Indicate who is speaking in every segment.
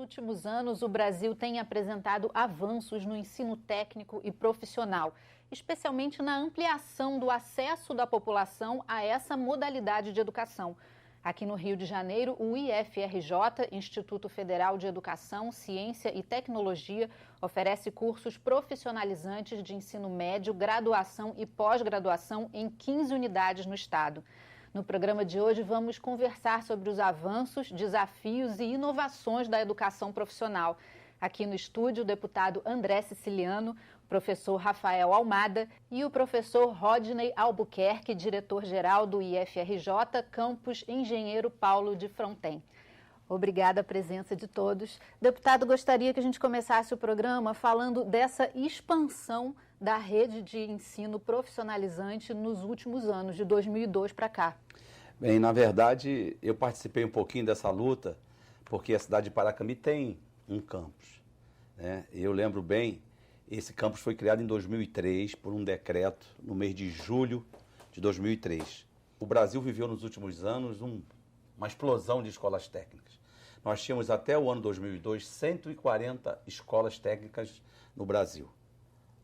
Speaker 1: últimos anos, o Brasil tem apresentado avanços no ensino técnico e profissional, especialmente na ampliação do acesso da população a essa modalidade de educação. Aqui no Rio de Janeiro, o IFRJ, Instituto Federal de Educação, Ciência e Tecnologia, oferece cursos profissionalizantes de ensino médio, graduação e pós-graduação em 15 unidades no estado. No programa de hoje, vamos conversar sobre os avanços, desafios e inovações da educação profissional. Aqui no estúdio, o deputado André Siciliano, o professor Rafael Almada e o professor Rodney Albuquerque, diretor-geral do IFRJ, campus Engenheiro Paulo de Fronten. Obrigada a presença de todos. Deputado, gostaria que a gente começasse o programa falando dessa expansão da rede de ensino profissionalizante nos últimos anos, de 2002 para cá.
Speaker 2: Bem, na verdade, eu participei um pouquinho dessa luta, porque a cidade de Paracambi tem um campus, né? Eu lembro bem, esse campus foi criado em 2003 por um decreto no mês de julho de 2003. O Brasil viveu nos últimos anos uma explosão de escolas técnicas. Nós tínhamos até o ano 2002 140 escolas técnicas no Brasil.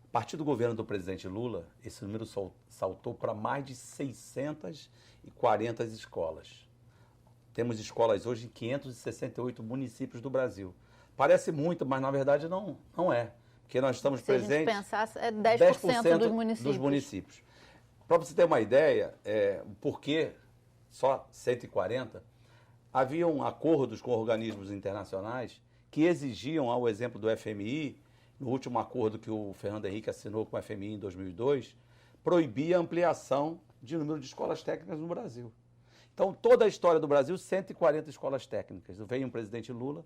Speaker 2: A partir do governo do presidente Lula, esse número saltou para mais de 640 escolas. Temos escolas hoje em 568 municípios do Brasil. Parece muito, mas na verdade não é. Porque nós estamos presentes...
Speaker 1: Se a gente pensar, é 10% dos municípios.
Speaker 2: Para você ter uma ideia, por que só 140? Haviam acordos com organismos internacionais que exigiam, ao exemplo do FMI, no último acordo que o Fernando Henrique assinou com o FMI em 2002, proibia a ampliação de número de escolas técnicas no Brasil. Então, toda a história do Brasil, 140 escolas técnicas. Veio o presidente Lula,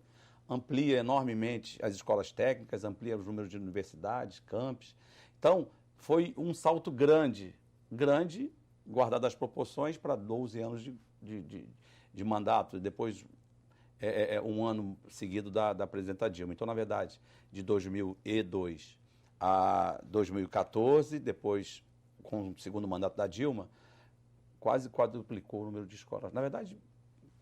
Speaker 2: amplia enormemente as escolas técnicas, amplia os números de universidades, campos. Então, foi um salto grande, guardado as proporções, para 12 anos de mandato, depois um ano seguido da presidenta Dilma. Então, na verdade, de 2002 a 2014, depois com o segundo mandato da Dilma, quase quadruplicou o número de escolas. Na verdade,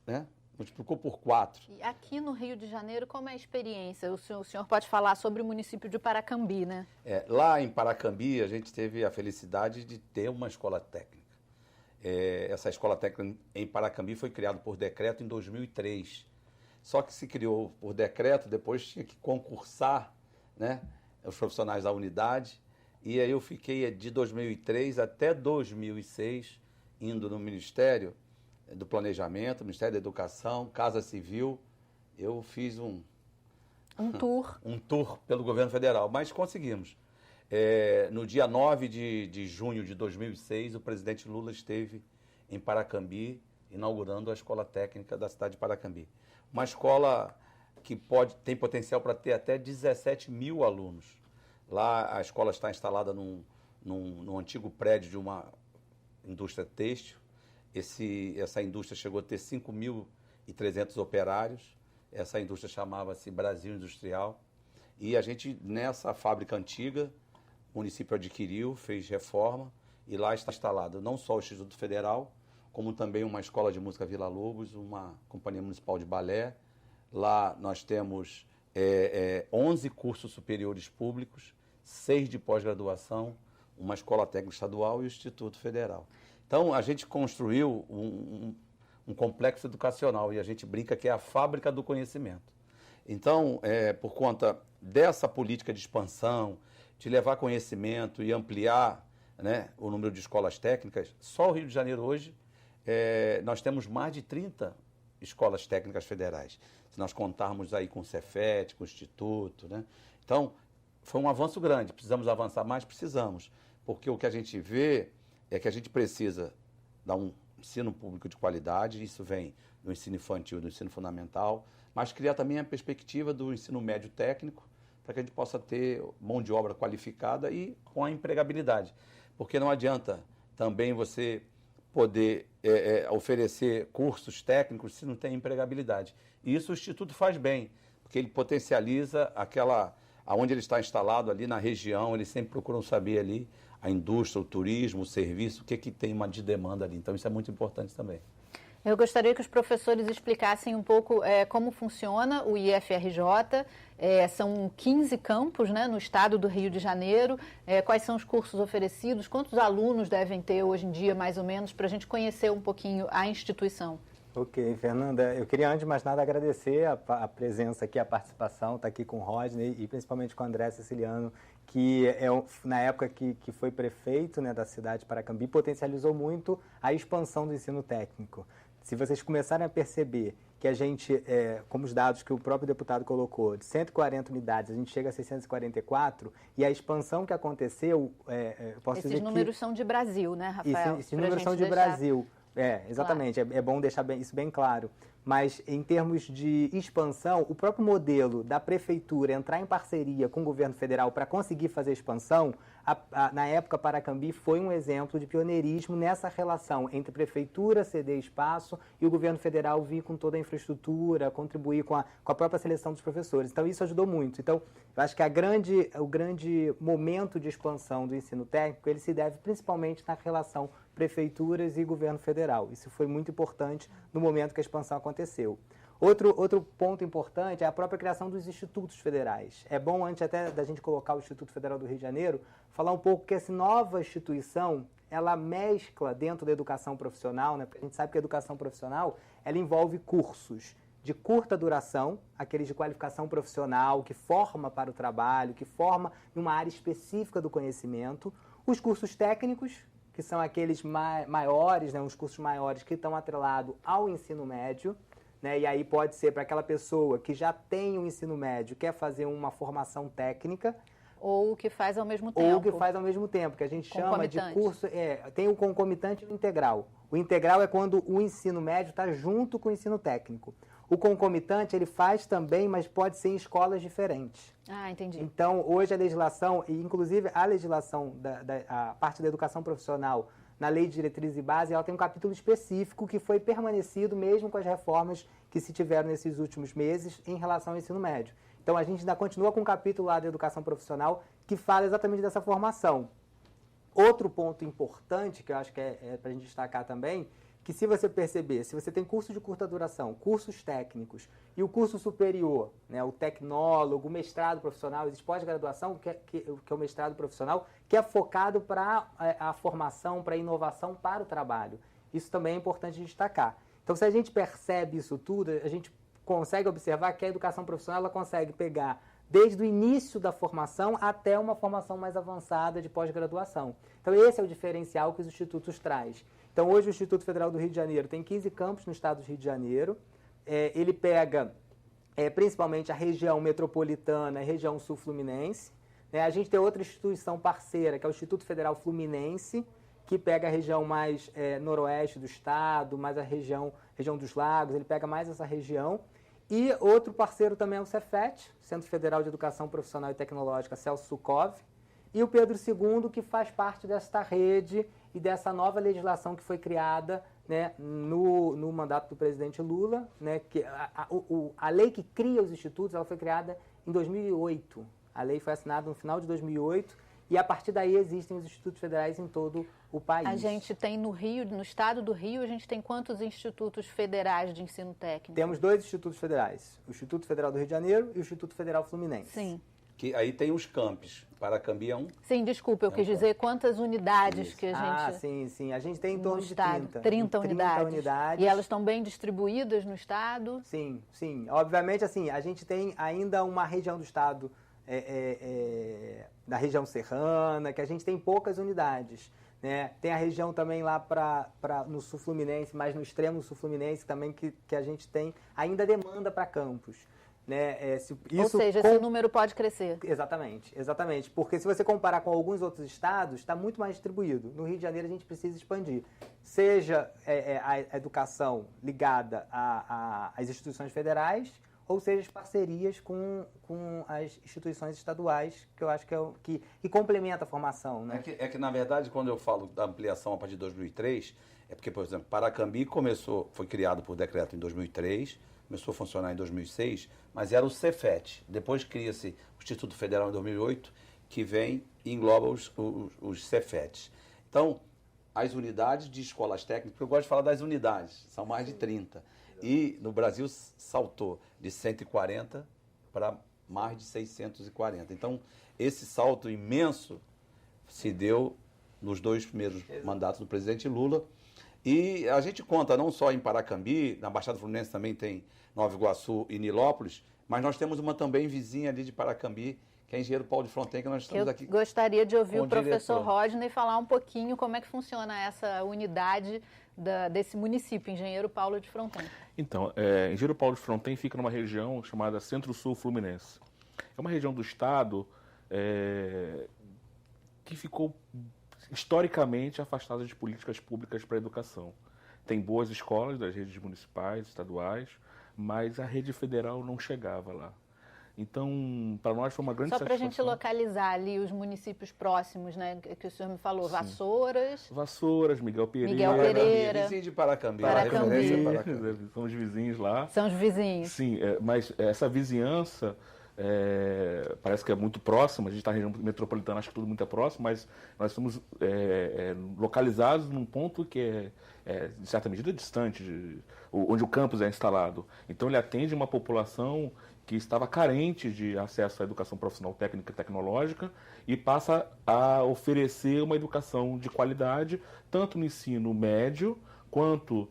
Speaker 2: né, multiplicou por 4.
Speaker 1: E aqui no Rio de Janeiro, como é a experiência? O senhor pode falar sobre o município de Paracambi, né?
Speaker 2: Lá em Paracambi, a gente teve a felicidade de ter uma escola técnica. Essa escola técnica em Paracambi foi criada por decreto em 2003. Só que se criou por decreto, depois tinha que concursar, né, os profissionais da unidade. E aí eu fiquei de 2003 até 2006 indo no Ministério do Planejamento, Ministério da Educação, Casa Civil. Eu fiz um
Speaker 1: tour.
Speaker 2: Um tour pelo governo federal, mas conseguimos. No dia 9 de junho de 2006, o presidente Lula esteve em Paracambi, inaugurando a escola técnica da cidade de Paracambi. Uma escola que tem potencial para ter até 17 mil alunos. Lá a escola está instalada num antigo prédio de uma indústria têxtil. Essa indústria chegou a ter 5.300 operários. Essa indústria chamava-se Brasil Industrial. E a gente, nessa fábrica antiga, o município adquiriu, fez reforma, e lá está instalado não só o Instituto Federal, como também uma escola de música Vila Lobos, uma companhia municipal de balé. Lá nós temos 11 cursos superiores públicos, 6 de pós-graduação, uma escola técnica estadual e o Instituto Federal. Então, a gente construiu um complexo educacional e a gente brinca que é a fábrica do conhecimento. Então, por conta dessa política de expansão, de levar conhecimento e ampliar, né, o número de escolas técnicas, só o Rio de Janeiro hoje, nós temos mais de 30 escolas técnicas federais. Se nós contarmos aí com o Cefet, com o Instituto, né? Então, foi um avanço grande. Precisamos avançar mais? Precisamos. Porque o que a gente vê é que a gente precisa dar um ensino público de qualidade, isso vem do ensino infantil, do ensino fundamental, mas criar também a perspectiva do ensino médio técnico, para que a gente possa ter mão de obra qualificada e com a empregabilidade. Porque não adianta também você poder oferecer cursos técnicos se não tem empregabilidade. E isso o Instituto faz bem, porque ele potencializa aonde ele está instalado ali na região, eles sempre procuram saber ali a indústria, o turismo, o serviço, o que tem de demanda ali. Então isso é muito importante também.
Speaker 1: Eu gostaria que os professores explicassem um pouco como funciona o IFRJ. São 15 campos, né, no estado do Rio de Janeiro. Quais são os cursos oferecidos? Quantos alunos devem ter hoje em dia, mais ou menos, para a gente conhecer um pouquinho a instituição?
Speaker 3: Ok, Fernanda, eu queria antes de mais nada agradecer a presença aqui, a participação, estar aqui com o Rodney e principalmente com o André Siciliano, que na época que foi prefeito, né, da cidade de Paracambi, potencializou muito a expansão do ensino técnico. Se vocês começarem a perceber que a gente, como os dados que o próprio deputado colocou, de 140 unidades, a gente chega a 644, e a expansão que aconteceu, posso dizer que...
Speaker 1: Esses números são de Brasil, né, Rafael?
Speaker 3: Esses números são de Brasil. Exatamente, claro. É bom deixar isso bem claro. Mas, em termos de expansão, o próprio modelo da prefeitura entrar em parceria com o governo federal para conseguir fazer expansão, na época, Paracambi foi um exemplo de pioneirismo nessa relação entre prefeitura, ceder espaço, e o governo federal vir com toda a infraestrutura, contribuir com a própria seleção dos professores. Então, isso ajudou muito. Então, eu acho que o grande momento de expansão do ensino técnico, ele se deve principalmente na relação prefeituras e governo federal. Isso foi muito importante no momento que a expansão aconteceu. Outro ponto importante é a própria criação dos institutos federais. É bom, antes até da gente colocar o Instituto Federal do Rio de Janeiro, falar um pouco que essa nova instituição, ela mescla dentro da educação profissional, né? Porque a gente sabe que a educação profissional, ela envolve cursos de curta duração, aqueles de qualificação profissional, que forma para o trabalho, que forma numa área específica do conhecimento, os cursos técnicos, que são aqueles maiores, né, os cursos maiores que estão atrelados ao ensino médio, né, e aí pode ser para aquela pessoa que já tem o ensino médio, quer fazer uma formação técnica.
Speaker 1: Ou que faz ao mesmo tempo.
Speaker 3: Ou que faz ao mesmo tempo, que a gente chama de curso... tem o concomitante e o integral. O integral é quando o ensino médio está junto com o ensino técnico. O concomitante, ele faz também, mas pode ser em escolas diferentes.
Speaker 1: Ah, entendi.
Speaker 3: Então, hoje a legislação, e inclusive a legislação, a parte da educação profissional, na Lei de Diretrizes e Base, ela tem um capítulo específico que foi permanecido mesmo com as reformas que se tiveram nesses últimos meses em relação ao ensino médio. Então, a gente ainda continua com um capítulo lá da educação profissional que fala exatamente dessa formação. Outro ponto importante, que eu acho que é para a gente destacar também, que se você perceber, se você tem curso de curta duração, cursos técnicos e o curso superior, né, o tecnólogo, o mestrado profissional, existe pós-graduação, que é o mestrado profissional, que é focado para a formação, para a inovação, para o trabalho. Isso também é importante destacar. Então, se a gente percebe isso tudo, a gente consegue observar que a educação profissional ela consegue pegar desde o início da formação até uma formação mais avançada de pós-graduação. Então, esse é o diferencial que os institutos trazem. Então, hoje o Instituto Federal do Rio de Janeiro tem 15 campos no estado do Rio de Janeiro. Ele pega principalmente a região metropolitana e a região sul-fluminense. A gente tem outra instituição parceira, que é o Instituto Federal Fluminense, que pega a região mais noroeste do estado, mais a região dos lagos, ele pega mais essa região. E outro parceiro também é o Cefet, Centro Federal de Educação Profissional e Tecnológica, Celso Sukov, e o Pedro II, que faz parte desta rede e dessa nova legislação que foi criada, né, no mandato do presidente Lula, né, que a lei que cria os institutos ela foi criada em 2008. A lei foi assinada no final de 2008 e a partir daí existem os institutos federais em todo o país.
Speaker 1: A gente tem no Rio, no estado do Rio, a gente tem quantos institutos federais de ensino técnico?
Speaker 3: Temos 2 institutos federais, o Instituto Federal do Rio de Janeiro e o Instituto Federal Fluminense.
Speaker 1: Sim.
Speaker 2: Que aí tem os campos. Paracambi é um.
Speaker 1: Sim, desculpa, eu quis dizer quantas unidades que a gente...
Speaker 3: sim. A gente tem em torno de 30.
Speaker 1: 30 unidades. E elas estão bem distribuídas no estado?
Speaker 3: Sim. Obviamente, assim, a gente tem ainda uma região do estado, da região serrana, que a gente tem poucas unidades. Né? Tem a região também lá no sul fluminense, mais no extremo sul fluminense também, que a gente tem ainda demanda para campos. Né?
Speaker 1: Ou seja, esse número pode crescer.
Speaker 3: Exatamente. Porque se você comparar com alguns outros estados, está muito mais distribuído. No Rio de Janeiro a gente precisa expandir. Seja a educação ligada às instituições federais, ou seja, as parcerias com as instituições estaduais, que eu acho que complementa a formação. Né?
Speaker 2: É que, na verdade, quando eu falo da ampliação a partir de 2003, é porque, por exemplo, Paracambi foi criado por decreto em 2003, começou a funcionar em 2006, mas era o Cefet. Depois cria-se o Instituto Federal em 2008, que vem e engloba os Cefets. Então, as unidades de escolas técnicas, porque eu gosto de falar das unidades, são mais de 30. E no Brasil saltou de 140 para mais de 640. Então, esse salto imenso se deu nos 2 primeiros mandatos do presidente Lula. E a gente conta não só em Paracambi, na Baixada Fluminense também tem Nova Iguaçu e Nilópolis, mas nós temos uma também vizinha ali de Paracambi, que é Engenheiro Paulo de Fronten, que nós estamos aqui.
Speaker 1: Gostaria de ouvir o professor Rodney falar um pouquinho como é que funciona essa unidade desse município, Engenheiro Paulo de Fronten.
Speaker 4: Então, Engenheiro Paulo de Fronten fica numa região chamada Centro-Sul Fluminense. É uma região do estado que ficou historicamente afastada de políticas públicas para a educação. Tem boas escolas das redes municipais, estaduais, mas a rede federal não chegava lá. Então, para nós foi uma grande satisfação. Só para a gente
Speaker 1: localizar ali os municípios próximos, né, que o senhor me falou,
Speaker 4: Sim.
Speaker 1: Vassouras,
Speaker 4: Miguel Pereira.
Speaker 2: Vizinho de Paracambi.
Speaker 1: Paracambi.
Speaker 4: São os vizinhos lá.
Speaker 1: São os vizinhos.
Speaker 4: Sim, mas essa vizinhança parece que é muito próxima, a gente está na região metropolitana, acho que tudo muito é próximo, mas nós estamos localizados num ponto que de certa medida, distante, onde o campus é instalado. Então, ele atende uma população que estava carente de acesso à educação profissional técnica e tecnológica e passa a oferecer uma educação de qualidade, tanto no ensino médio, quanto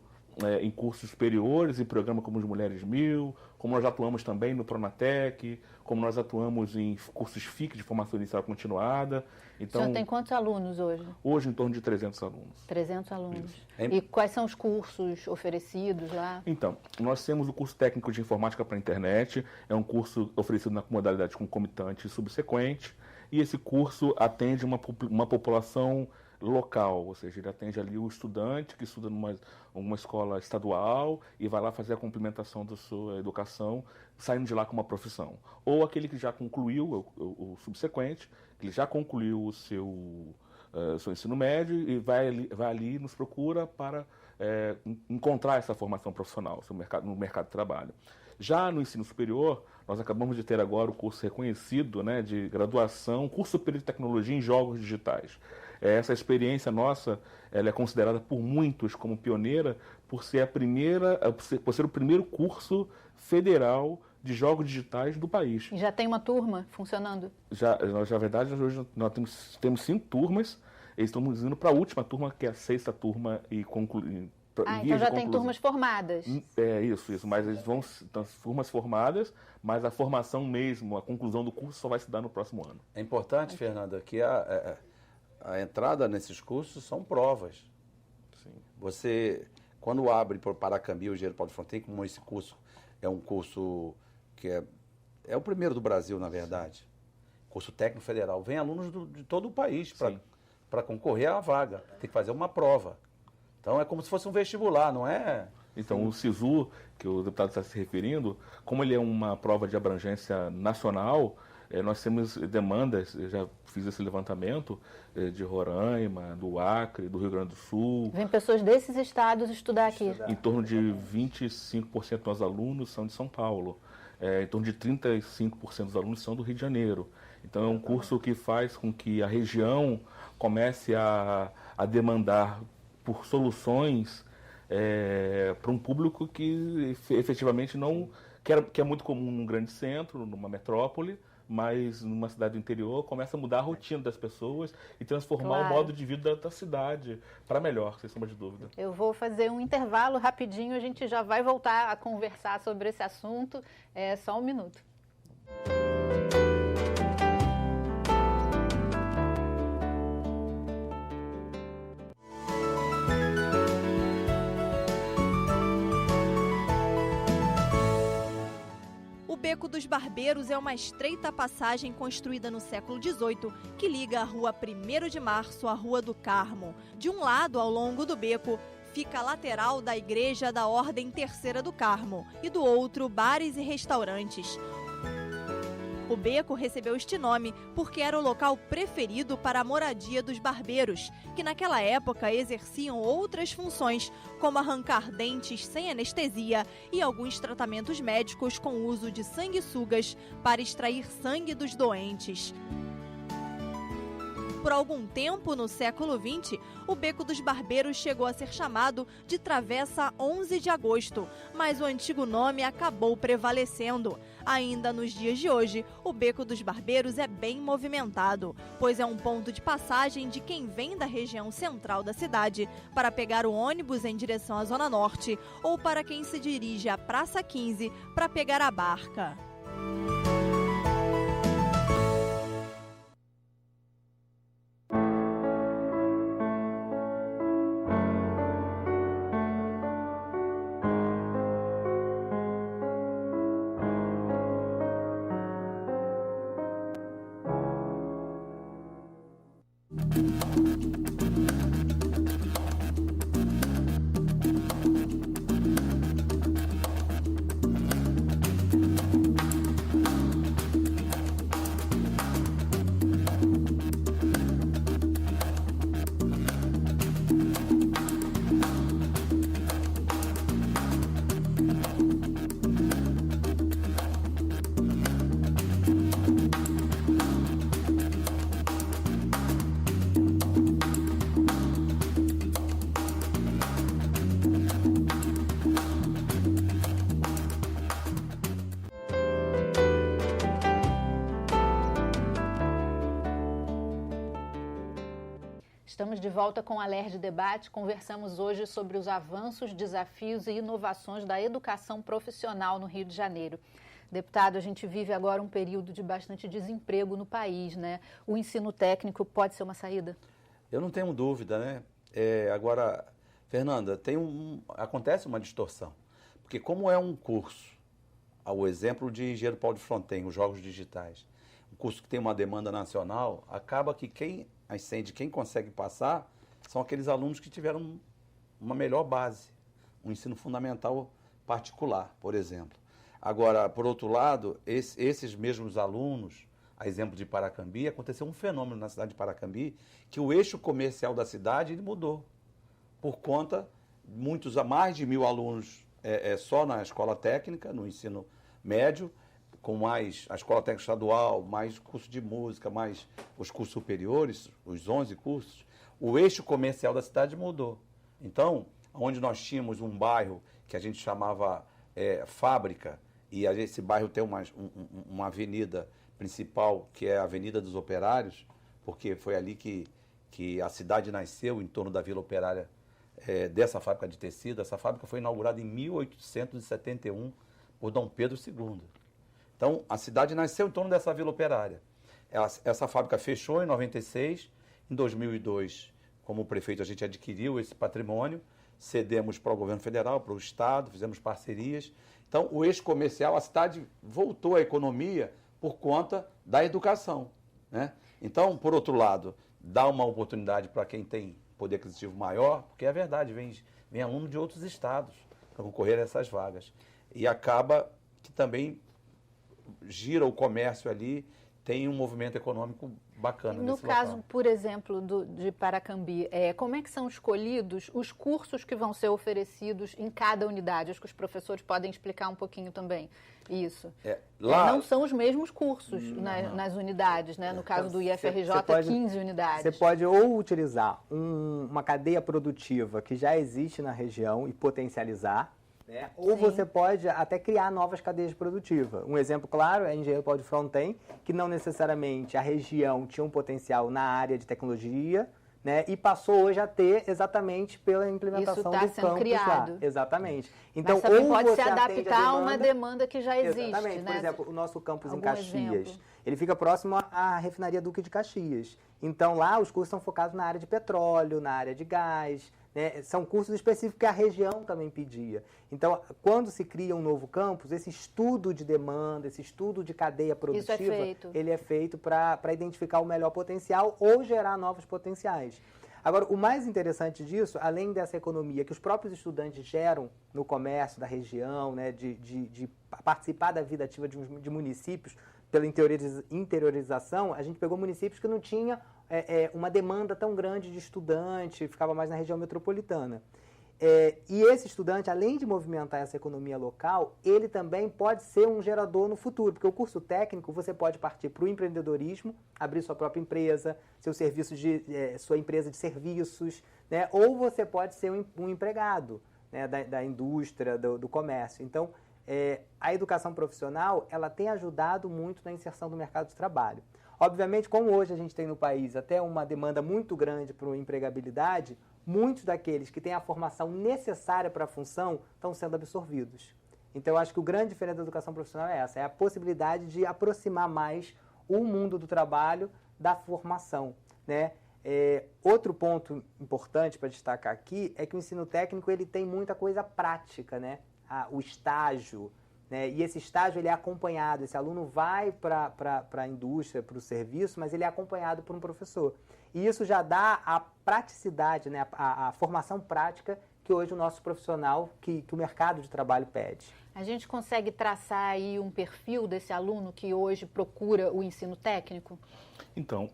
Speaker 4: em cursos superiores, em programas como os Mulheres 1000, como nós atuamos também no Pronatec, como nós atuamos em cursos FIC, de formação inicial continuada. Então,
Speaker 1: o senhor tem quantos alunos hoje?
Speaker 4: Hoje, em torno de 300 alunos.
Speaker 1: 300 alunos. E quais são os cursos oferecidos lá? Então,
Speaker 4: nós temos o curso técnico de informática para a internet, é um curso oferecido na modalidade concomitante e subsequente, e esse curso atende uma população local, ou seja, ele atende ali o estudante que estuda numa escola estadual e vai lá fazer a complementação da sua educação, saindo de lá com uma profissão. Ou aquele que já concluiu o subsequente, que ele já concluiu o seu ensino médio e vai ali nos procura para encontrar essa formação profissional no mercado de trabalho. Já no ensino superior, nós acabamos de ter agora o curso reconhecido, né, de graduação, curso superior de tecnologia em jogos digitais. Essa experiência nossa, ela é considerada por muitos como pioneira por ser por ser o primeiro curso federal de jogos digitais do país.
Speaker 1: E já tem uma turma funcionando?
Speaker 4: Na verdade, hoje nós temos 5 turmas, e estamos indo para a última turma, que é a 6ª turma e concluir.
Speaker 1: Então já tem turmas formadas.
Speaker 4: Isso, mas eles vão turmas formadas, mas a formação mesmo, a conclusão do curso só vai se dar no próximo ano.
Speaker 2: É importante, Fernanda, que a entrada nesses cursos são provas.
Speaker 4: Sim.
Speaker 2: Você, quando abre por Paracambi, o Engenheiro Paulo de Fronten, como esse curso é um curso que é o primeiro do Brasil, na verdade, curso técnico federal, vem alunos de todo o país para concorrer à vaga, tem que fazer uma prova. Então é como se fosse um vestibular, não é?
Speaker 4: Então o SISU, que o deputado está se referindo, como ele é uma prova de abrangência nacional, nós temos demandas, eu já fiz esse levantamento, de Roraima, do Acre, do Rio Grande do Sul.
Speaker 1: Vem pessoas desses estados estudar aqui.
Speaker 4: Em torno de 25% dos alunos são de São Paulo. Em torno de 35% dos alunos são do Rio de Janeiro. Então é um curso que faz com que a região comece a demandar por soluções para um público que efetivamente não... que é muito comum num grande centro, numa metrópole, mas numa cidade do interior começa a mudar a rotina das pessoas e transformar o modo de vida da cidade para melhor, sem sombra de dúvida.
Speaker 1: Eu vou fazer um intervalo rapidinho, a gente já vai voltar a conversar sobre esse assunto, só um minuto.
Speaker 5: O Beco dos Barbeiros é uma estreita passagem construída no século XVIII que liga a Rua 1º de Março à Rua do Carmo. De um lado, ao longo do beco, fica a lateral da Igreja da Ordem Terceira do Carmo e do outro, bares e restaurantes. O beco recebeu este nome porque era o local preferido para a moradia dos barbeiros, que naquela época exerciam outras funções, como arrancar dentes sem anestesia e alguns tratamentos médicos com o uso de sanguessugas para extrair sangue dos doentes. Por algum tempo, no século XX, o Beco dos Barbeiros chegou a ser chamado de Travessa 11 de Agosto, mas o antigo nome acabou prevalecendo. Ainda nos dias de hoje, o Beco dos Barbeiros é bem movimentado, pois é um ponto de passagem de quem vem da região central da cidade para pegar o ônibus em direção à Zona Norte ou para quem se dirige à Praça 15 para pegar a barca.
Speaker 1: Estamos de volta com o Alerj Debate. Conversamos hoje sobre os avanços, desafios e inovações da educação profissional no Rio de Janeiro. Deputado, a gente vive agora um período de bastante desemprego no país, né? O ensino técnico pode ser uma saída?
Speaker 2: Eu não tenho dúvida, né? Agora, Fernanda, acontece uma distorção. Porque como é um curso, ao exemplo de Engenheiro Paulo de Fronten, os jogos digitais, um curso que tem uma demanda nacional, acaba que quem consegue passar são aqueles alunos que tiveram uma melhor base, um ensino fundamental particular, por exemplo. Agora, por outro lado, esses mesmos alunos, a exemplo de Paracambi, aconteceu um fenômeno na cidade de Paracambi, que o eixo comercial da cidade ele mudou, por conta de mais de 1.000 alunos só na escola técnica, no ensino médio, com mais a escola técnica estadual, mais curso de música, mais os cursos superiores, os 11 cursos, o eixo comercial da cidade mudou. Então, onde nós tínhamos um bairro que a gente chamava Fábrica, e esse bairro tem uma avenida principal, que é a Avenida dos Operários, porque foi ali que a cidade nasceu, em torno da Vila Operária, dessa fábrica de tecido. Essa fábrica foi inaugurada em 1871 por Dom Pedro II. Então, a cidade nasceu em torno dessa Vila Operária. Essa fábrica fechou em 96. Em 2002, como prefeito, a gente adquiriu esse patrimônio, cedemos para o governo federal, para o Estado, fizemos parcerias. Então, o eixo comercial, a cidade voltou à economia por conta da educação, né? Então, por outro lado, dá uma oportunidade para quem tem poder aquisitivo maior, porque é verdade, vem aluno de outros estados para concorrer a essas vagas. E acaba que também gira o comércio ali, tem um movimento econômico bacana nesse local.
Speaker 1: No caso, por exemplo, de Paracambi, como é que são escolhidos os cursos que vão ser oferecidos em cada unidade? Acho que os professores podem explicar um pouquinho também isso. Não são os mesmos cursos nas unidades, né? No caso do IFRJ, 15 unidades.
Speaker 3: Você pode ou utilizar uma cadeia produtiva que já existe na região e potencializar, né? Ou Sim. Você pode até criar novas cadeias produtivas. Um exemplo claro é Engenheiro Paulo de Fronten, que não necessariamente a região tinha um potencial na área de tecnologia, né? E passou hoje a ter exatamente pela implementação do campus
Speaker 1: criado.
Speaker 3: lá. Exatamente. Então,
Speaker 1: mas também pode se adaptar a uma demanda que já existe.
Speaker 3: Exatamente.
Speaker 1: Né?
Speaker 3: Por exemplo, o nosso campus em
Speaker 1: Caxias,
Speaker 3: exemplo? Ele fica próximo à refinaria Duque de Caxias. Então, lá os cursos são focados na área de petróleo, na área de gás, né? São cursos específicos que a região também pedia. Então, quando se cria um novo campus, esse estudo de demanda, esse estudo de cadeia produtiva, ele é feito para identificar o melhor potencial ou gerar novos potenciais. Agora, o mais interessante disso, além dessa economia que os próprios estudantes geram no comércio da região, né, de participar da vida ativa de municípios, pela interiorização, a gente pegou municípios que não tinham uma demanda tão grande de estudante, ficava mais na região metropolitana. E esse estudante, além de movimentar essa economia local, ele também pode ser um gerador no futuro, porque o curso técnico você pode partir para o empreendedorismo, abrir sua própria empresa, sua empresa de serviços, né? Ou você pode ser um empregado, né? da indústria, do comércio. Então, a educação profissional ela tem ajudado muito na inserção do mercado de trabalho. Obviamente, como hoje a gente tem no país até uma demanda muito grande por empregabilidade, muitos daqueles que têm a formação necessária para a função estão sendo absorvidos. Então, eu acho que o grande diferente da educação profissional é essa, é a possibilidade de aproximar mais o mundo do trabalho da formação, né? Outro ponto importante para destacar aqui é que o ensino técnico ele tem muita coisa prática, né? O estágio, né? E esse estágio ele é acompanhado, esse aluno vai para a indústria, para o serviço, mas ele é acompanhado por um professor. E isso já dá a praticidade, né? a formação prática que hoje o nosso profissional, que o mercado de trabalho pede.
Speaker 1: A gente consegue traçar aí um perfil desse aluno que hoje procura o ensino técnico?
Speaker 4: Então,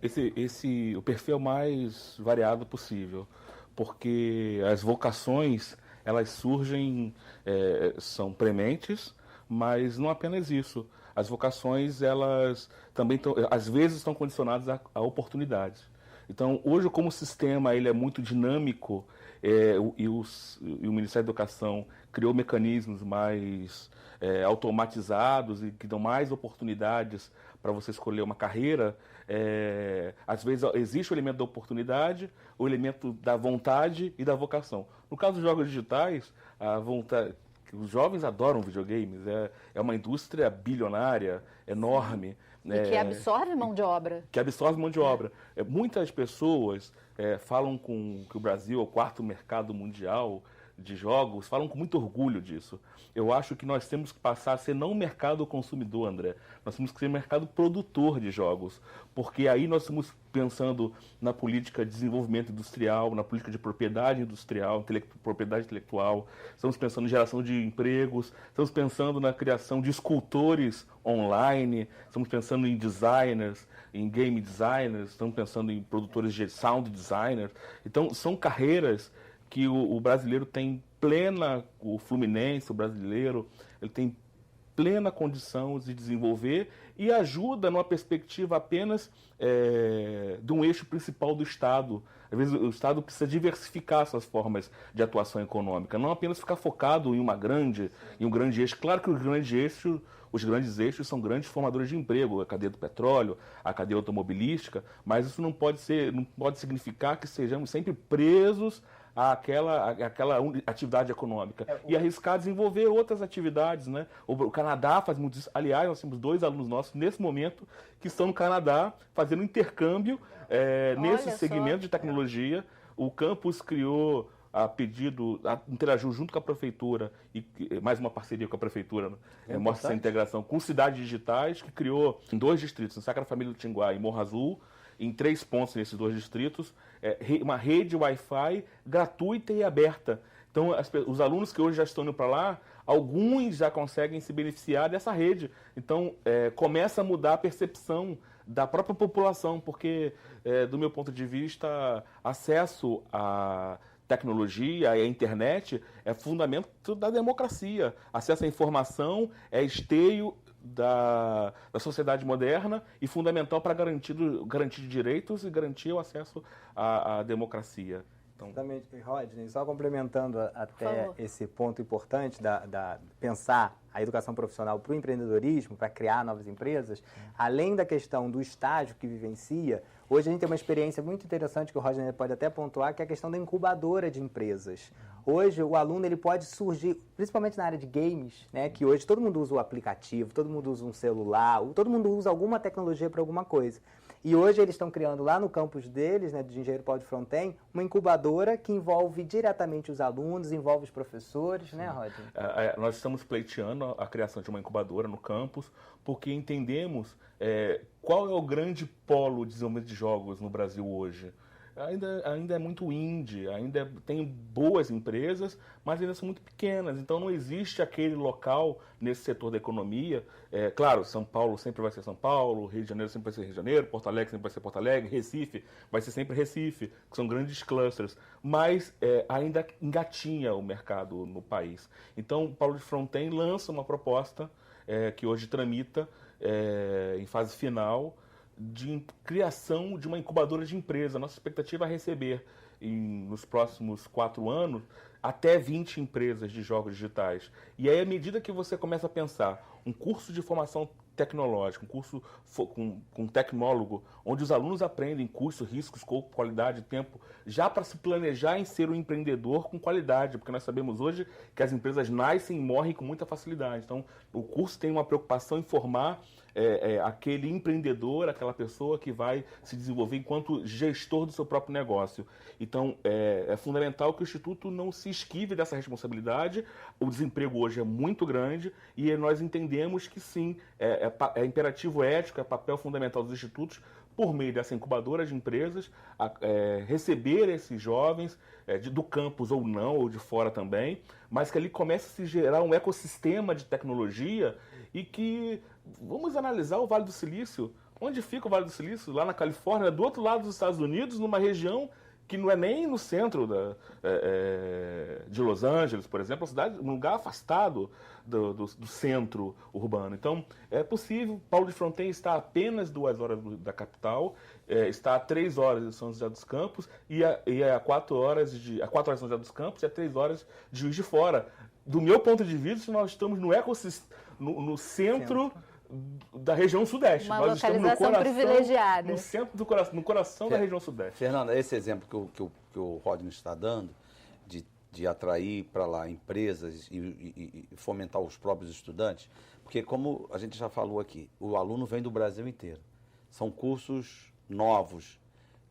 Speaker 4: o perfil é o mais variado possível, porque as vocações, elas surgem, são prementes, mas não apenas isso. As vocações, elas também às vezes estão condicionadas a oportunidades. Então, hoje, como o sistema ele é muito dinâmico e o Ministério da Educação criou mecanismos mais automatizados e que dão mais oportunidades para você escolher uma carreira, às vezes existe o elemento da oportunidade, o elemento da vontade e da vocação. No caso dos jogos digitais, a vontade... Os jovens adoram videogames, é uma indústria bilionária, enorme.
Speaker 1: E que absorve mão de obra.
Speaker 4: Que absorve mão de obra. Muitas pessoas falam que o Brasil é o quarto mercado mundial de jogos, falam com muito orgulho disso. Eu acho que nós temos que passar a ser não mercado consumidor, André. Nós temos que ser mercado produtor de jogos, porque aí nós estamos pensando na política de desenvolvimento industrial, na política de propriedade industrial, propriedade intelectual, estamos pensando em geração de empregos, estamos pensando na criação de escultores online, estamos pensando em designers, em game designers, estamos pensando em produtores de sound designers. Então, são carreiras que o brasileiro tem o Fluminense, o brasileiro, ele tem plena condição de desenvolver e ajuda numa perspectiva apenas de um eixo principal do Estado. Às vezes o Estado precisa diversificar suas formas de atuação econômica, não apenas ficar focado em um grande eixo. Claro que os grandes eixos são grandes formadores de emprego, a cadeia do petróleo, a cadeia automobilística, mas isso não pode significar que sejamos sempre presos àquela atividade econômica e arriscar desenvolver outras atividades, né? O Canadá faz muito isso. Aliás, nós temos 2 alunos nossos nesse momento que estão no Canadá fazendo intercâmbio nesse segmento de tecnologia. O campus criou interagiu junto com a prefeitura e mais uma parceria com a prefeitura, né? Mostra essa integração com cidades digitais, que criou em 2 distritos, em Sagrada Família do Tinguá e Morro Azul, em 3 pontos nesses 2 distritos, uma rede Wi-Fi gratuita e aberta. Então, os alunos que hoje já estão indo para lá, alguns já conseguem se beneficiar dessa rede. Então, começa a mudar a percepção da própria população, porque, do meu ponto de vista, acesso à tecnologia e à internet é fundamento da democracia. Acesso à informação é esteio da sociedade moderna e fundamental para garantir direitos e garantir o acesso à democracia.
Speaker 3: Então, exatamente, Rodney, só complementando até esse ponto importante da pensar a educação profissional para o empreendedorismo, para criar novas empresas, além da questão do estágio que vivencia, hoje a gente tem uma experiência muito interessante que o Rodney pode até pontuar, que é a questão da incubadora de empresas. Hoje o aluno ele pode surgir, principalmente na área de games, né, que hoje todo mundo usa o aplicativo, todo mundo usa um celular, todo mundo usa alguma tecnologia para alguma coisa. E hoje eles estão criando lá no campus deles, né, de Engenheiro Paulo de Fronten, uma incubadora que envolve diretamente os alunos, envolve os professores, né, Rodney?
Speaker 4: Nós estamos pleiteando a criação de uma incubadora no campus, porque entendemos qual é o grande polo de desenvolvimento de jogos no Brasil hoje. ainda é muito indie, ainda tem boas empresas, mas ainda são muito pequenas. Então não existe aquele local nesse setor da economia. Claro, São Paulo sempre vai ser São Paulo, Rio de Janeiro sempre vai ser Rio de Janeiro, Porto Alegre sempre vai ser Porto Alegre, Recife vai ser sempre Recife, que são grandes clusters. Mas ainda engatinha o mercado no país. Então, Paulo de Fronten lança uma proposta que hoje tramita em fase final, de criação de uma incubadora de empresa. Nossa expectativa é receber, nos próximos 4 anos, até 20 empresas de jogos digitais. E aí, à medida que você começa a pensar um curso de formação tecnológica, um curso com tecnólogo, onde os alunos aprendem custo, risco, escopo, qualidade, tempo, já para se planejar em ser um empreendedor com qualidade, porque nós sabemos hoje que as empresas nascem e morrem com muita facilidade. Então, o curso tem uma preocupação em formar aquele empreendedor, aquela pessoa que vai se desenvolver enquanto gestor do seu próprio negócio. Então, é fundamental que o Instituto não se esquive dessa responsabilidade. O desemprego hoje é muito grande e nós entendemos que sim, é imperativo ético, é papel fundamental dos institutos, por meio dessa incubadora de empresas, receber esses jovens do campus ou não, ou de fora também, mas que ali comece a se gerar um ecossistema de tecnologia e que, vamos analisar o Vale do Silício. Onde fica o Vale do Silício? Lá na Califórnia, do outro lado dos Estados Unidos, numa região que não é nem no centro de Los Angeles, por exemplo, um lugar afastado do centro urbano. Então, é possível. Paulo de Fronten está a apenas 2 horas da capital, está a 3 horas de São José dos Campos e a 4 horas de São José dos Campos e a 3 horas de Juiz de Fora. Do meu ponto de vista, nós estamos no ecossistema, no centro da região sudeste.
Speaker 1: Uma
Speaker 4: nós
Speaker 1: localização
Speaker 4: estamos no coração,
Speaker 1: privilegiada.
Speaker 4: No centro do coração, no coração da região sudeste.
Speaker 2: Fernanda, esse exemplo que o Rodney está dando, de atrair para lá empresas e fomentar os próprios estudantes, porque como a gente já falou aqui, o aluno vem do Brasil inteiro. São cursos novos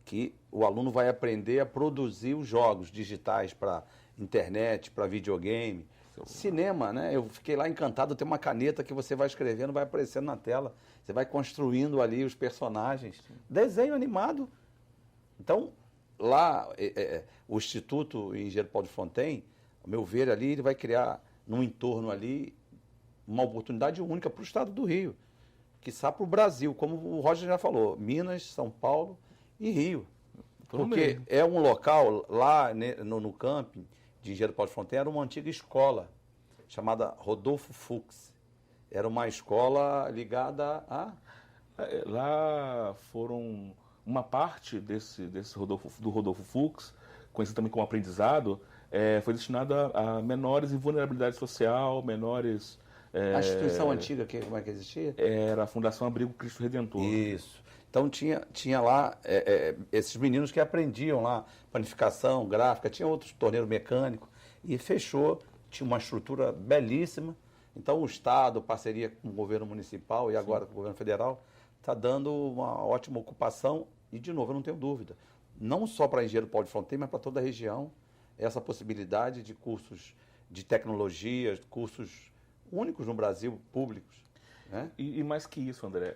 Speaker 2: que o aluno vai aprender a produzir os jogos digitais para internet, para videogame, cinema, né? Eu fiquei lá encantado, tem uma caneta que você vai escrevendo, vai aparecendo na tela, você vai construindo ali os personagens. Desenho animado. Então, lá, o Instituto Engenheiro Paulo de Fronten, ao meu ver ali, ele vai criar num entorno ali uma oportunidade única para o estado do Rio, quiçá para o Brasil, como o Roger já falou, Minas, São Paulo e Rio. Porque é um local, lá no camping de Engenheiro Paulo de Fronten, era uma antiga escola, chamada Rodolfo Fux. Era uma escola ligada a...
Speaker 4: Lá foram... Uma parte do Rodolfo Fux, conhecido também como aprendizado, foi destinada a menores em vulnerabilidade social, menores...
Speaker 2: A instituição antiga, como é que existia?
Speaker 4: Era a Fundação Abrigo Cristo Redentor.
Speaker 2: Isso. Então tinha lá esses meninos que aprendiam lá panificação, gráfica, tinha outros torneiro mecânico, e fechou, tinha uma estrutura belíssima. Então o Estado, parceria com o governo municipal e agora com o governo federal, está dando uma ótima ocupação e, de novo, eu não tenho dúvida, não só para Engenheiro Paulo de Fronten, mas para toda a região, essa possibilidade de cursos de tecnologia, cursos únicos no Brasil, públicos. Né?
Speaker 4: E mais que isso, André,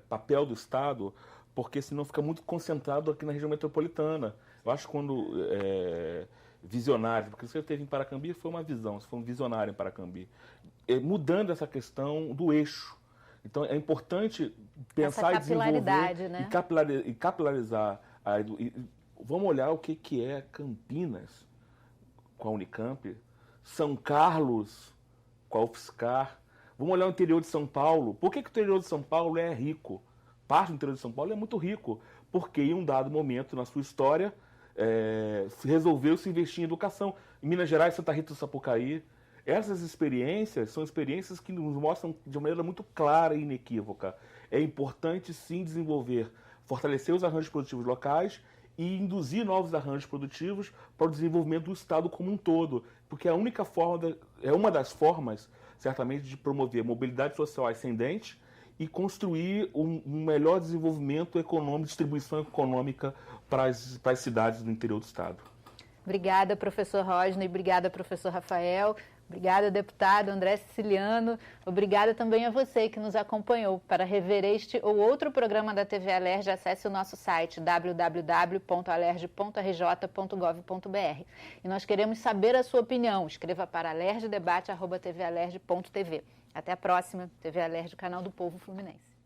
Speaker 4: papel do Estado, porque senão fica muito concentrado aqui na região metropolitana. Eu acho que quando visionário, porque você teve em Paracambi, foi uma visão, você foi um visionário em Paracambi, mudando essa questão do eixo. Então, é importante pensar e desenvolver, né? e capilarizar. Vamos olhar o que é Campinas com a Unicamp, São Carlos com a UFSCar. Vamos olhar o interior de São Paulo. Por que o interior de São Paulo é rico? Parte do interior de São Paulo é muito rico, porque em um dado momento na sua história resolveu se investir em educação. Em Minas Gerais, Santa Rita do Sapucaí. Essas experiências são experiências que nos mostram de uma maneira muito clara e inequívoca. É importante, sim, fortalecer os arranjos produtivos locais e induzir novos arranjos produtivos para o desenvolvimento do Estado como um todo, porque é uma das formas, certamente, de promover mobilidade social ascendente e construir um melhor desenvolvimento econômico, distribuição econômica para as cidades do interior do Estado.
Speaker 1: Obrigada, professor Rodney. Obrigada, professor Rafael. Obrigada, deputado André Siciliano. Obrigada também a você que nos acompanhou. Para rever este ou outro programa da TV Alerj, acesse o nosso site www.alerj.rj.gov.br. E nós queremos saber a sua opinião. Escreva para alerjdebate@tvalerj.tv. Até a próxima. TV Alerj, o canal do povo fluminense.